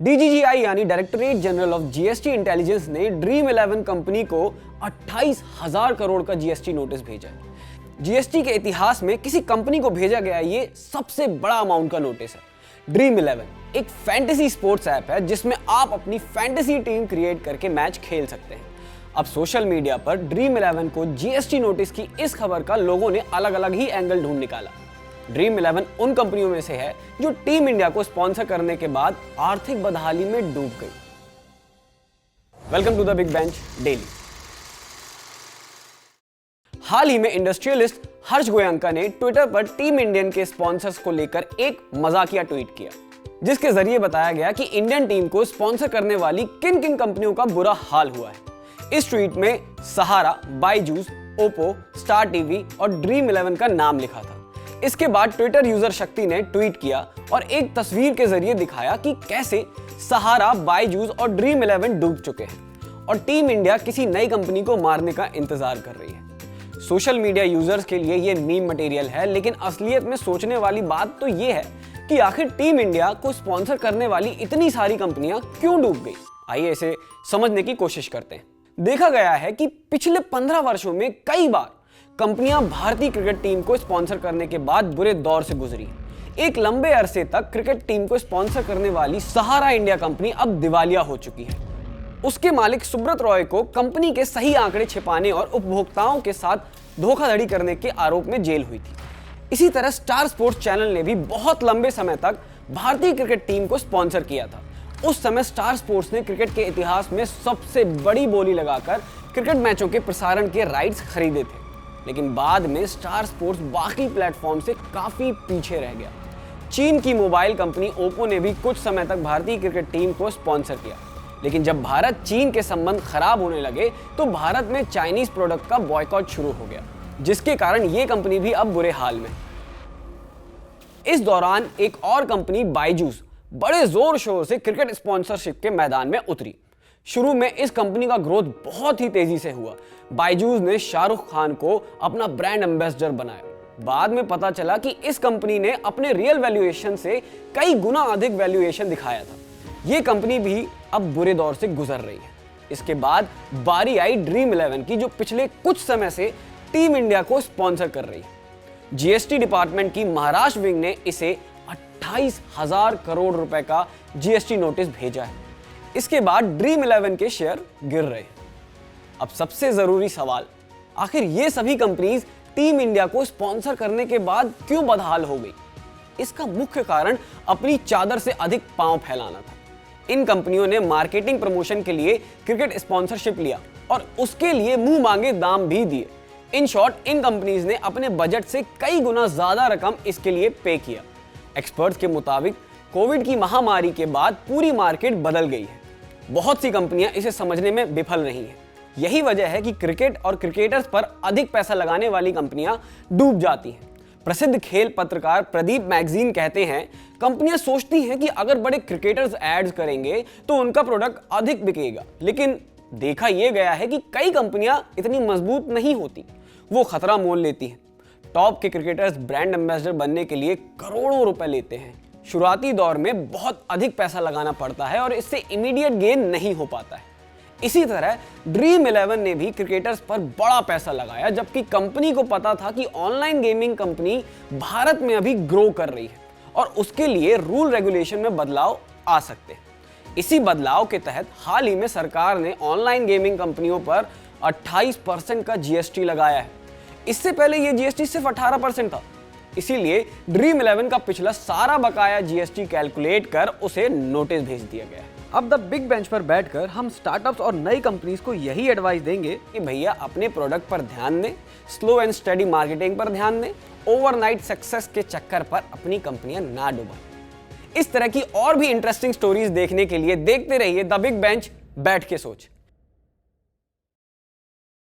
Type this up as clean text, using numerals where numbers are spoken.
DGGI यानी directorate general of GST intelligence ने dream 11 company को 28,000 करोड़ का जीएसटी नोटिस भेजा है। जीएसटी के इतिहास में किसी कंपनी को भेजा गया ये सबसे बड़ा अमाउंट का नोटिस है। ड्रीम 11 एक फैंटेसी स्पोर्ट्स ऐप है जिसमें आप अपनी फैंटेसी टीम क्रिएट करके मैच खेल सकते हैं। अब सोशल मीडिया पर ड्रीम 11 को जीएसटी नोटिस की इस खबर का लोगों ने अलग अलग ही एंगल ढूंढ निकाला। ड्रीम 11 उन कंपनियों में से है जो टीम इंडिया को स्पॉन्सर करने के बाद आर्थिक बदहाली में डूब गई। Welcome to the Big Bench Daily. हाल ही में इंडस्ट्रियलिस्ट हर्ष गोयंका ने ट्विटर पर टीम इंडियन के स्पॉन्सर्स को लेकर एक मजाकिया ट्वीट किया, जिसके जरिए बताया गया कि इंडियन टीम को स्पॉन्सर करने वाली किन किन कंपनियों का बुरा हाल हुआ है। इस ट्वीट में सहारा, बायजूस, ओप्पो, स्टार टीवी और ड्रीम 11 का नाम लिखा था। इसके बाद ट्विटर यूजर शक्ति ने ट्वीट किया और एक तस्वीर के जरिए दिखाया कि कैसे सहारा, बायजूस और ड्रीम 11 डूब चुके हैं और टीम इंडिया किसी नई कंपनी को मारने का इंतजार कर रही है। सोशल मीडिया यूजर्स के लिए ये मीम मटेरियल है, लेकिन असलियत में सोचने वाली बात तो ये है कि आखिर टीम इंडिया को स्पॉन्सर करने वाली इतनी सारी कंपनियां क्यों डूब गई। आइए इसे समझने की कोशिश करते हैं। देखा गया है कि पिछले 15 वर्षों में कई बार कंपनियां भारतीय क्रिकेट टीम को स्पॉन्सर करने के बाद बुरे दौर से गुजरी। एक लंबे अरसे तक क्रिकेट टीम को स्पॉन्सर करने वाली सहारा इंडिया कंपनी अब दिवालिया हो चुकी है। उसके मालिक सुब्रत रॉय को कंपनी के सही आंकड़े छिपाने और उपभोक्ताओं के साथ धोखाधड़ी करने के आरोप में जेल हुई थी। इसी तरह स्टार स्पोर्ट्स चैनल ने भी बहुत लंबे समय तक भारतीय क्रिकेट टीम को स्पॉन्सर किया था। उस समय स्टार स्पोर्ट्स ने क्रिकेट के इतिहास में सबसे बड़ी बोली लगाकर क्रिकेट मैचों के प्रसारण के राइट्स खरीदे थे, लेकिन बाद में स्टार स्पोर्ट्स बाकी प्लेटफॉर्म से काफी पीछे रह गया। चीन की मोबाइल कंपनी ओप्पो ने भी कुछ समय तक भारतीय क्रिकेट टीम को स्पॉन्सर किया, लेकिन जब भारत चीन के संबंध खराब होने लगे तो भारत में चाइनीज प्रोडक्ट का बॉयकॉट शुरू हो गया, जिसके कारण ये कंपनी भी अब बुरे हाल में। इस दौरान एक और कंपनी बायजूस बड़े जोर शोर से क्रिकेट स्पॉन्सरशिप के मैदान में उतरी। शुरू में इस कंपनी का ग्रोथ बहुत ही तेजी से हुआ। बायजूस ने शाहरुख खान को अपना ब्रांड एम्बेसडर बनाया। बाद में पता चला कि इस कंपनी ने अपने रियल वैल्यूएशन से कई गुना अधिक वैल्यूएशन दिखाया था। ये कंपनी भी अब बुरे दौर से गुजर रही है। इसके बाद बारी आई ड्रीम 11 की, जो पिछले कुछ समय से टीम इंडिया को स्पॉन्सर कर रही है। जीएसटी डिपार्टमेंट की महाराष्ट्र विंग ने इसे 28,000 करोड़ रुपए का जीएसटी नोटिस भेजा है। इसके बाद ड्रीम 11 के शेयर गिर रहे हैं। अब सबसे जरूरी सवाल, आखिर ये सभी कंपनीज टीम इंडिया को स्पॉन्सर करने के बाद क्यों बदहाल हो गई? इसका मुख्य कारण अपनी चादर से अधिक पांव फैलाना था। इन कंपनियों ने मार्केटिंग प्रमोशन के लिए क्रिकेट स्पॉन्सरशिप लिया और उसके लिए मुंह मांगे दाम भी दिए। इन शॉर्ट, इन कंपनीज ने अपने बजट से कई गुना ज्यादा रकम इसके लिए पे किया। एक्सपर्ट्स के मुताबिक कोविड की महामारी के बाद पूरी मार्केट बदल गई है। बहुत सी कंपनियां इसे समझने में विफल रही हैं। यही वजह है कि क्रिकेट और क्रिकेटर्स पर अधिक पैसा लगाने वाली कंपनियां डूब जाती हैं। प्रसिद्ध खेल पत्रकार प्रदीप मैगजीन कहते हैं, कंपनियां सोचती हैं कि अगर बड़े क्रिकेटर्स एड्स करेंगे तो उनका प्रोडक्ट अधिक बिकेगा, लेकिन देखा यह गया है कि कई कंपनियां इतनी मजबूत नहीं होती। वो खतरा मोल लेती हैं। टॉप के क्रिकेटर्स ब्रांड एम्बेसडर बनने के लिए करोड़ों रुपए लेते हैं। शुरुआती दौर में बहुत अधिक पैसा लगाना पड़ता है और इससे इमीडिएट गेन नहीं हो पाता है। इसी तरह ड्रीम 11 ने भी क्रिकेटर्स पर बड़ा पैसा लगाया, जबकि कंपनी को पता था कि ऑनलाइन गेमिंग कंपनी भारत में अभी ग्रो कर रही है और उसके लिए रूल रेगुलेशन में बदलाव आ सकते हैं। इसी बदलाव के तहत हाल ही में सरकार ने ऑनलाइन गेमिंग कंपनियों पर 28% का जीएसटी लगाया है। इससे पहले यह जीएसटी सिर्फ 18% था। इसीलिए ड्रीम 11 का पिछला सारा बकाया जीएसटी कैलकुलेट कर उसे नोटिस भेज दिया गया है। अब द बिग बेंच पर बैठकर हम स्टार्टअप्स और नई कंपनीज को यही एडवाइस देंगे कि भैया अपने प्रोडक्ट पर ध्यान दें, स्लो एंड स्टडी मार्केटिंग पर ध्यान दें, ओवरनाइट सक्सेस के चक्कर पर अपनी कंपनियां ना डुबाएं। इस तरह की और भी इंटरेस्टिंग स्टोरीज देखने के लिए देखते रहिए द बिग बेंच, बैठ के सोच।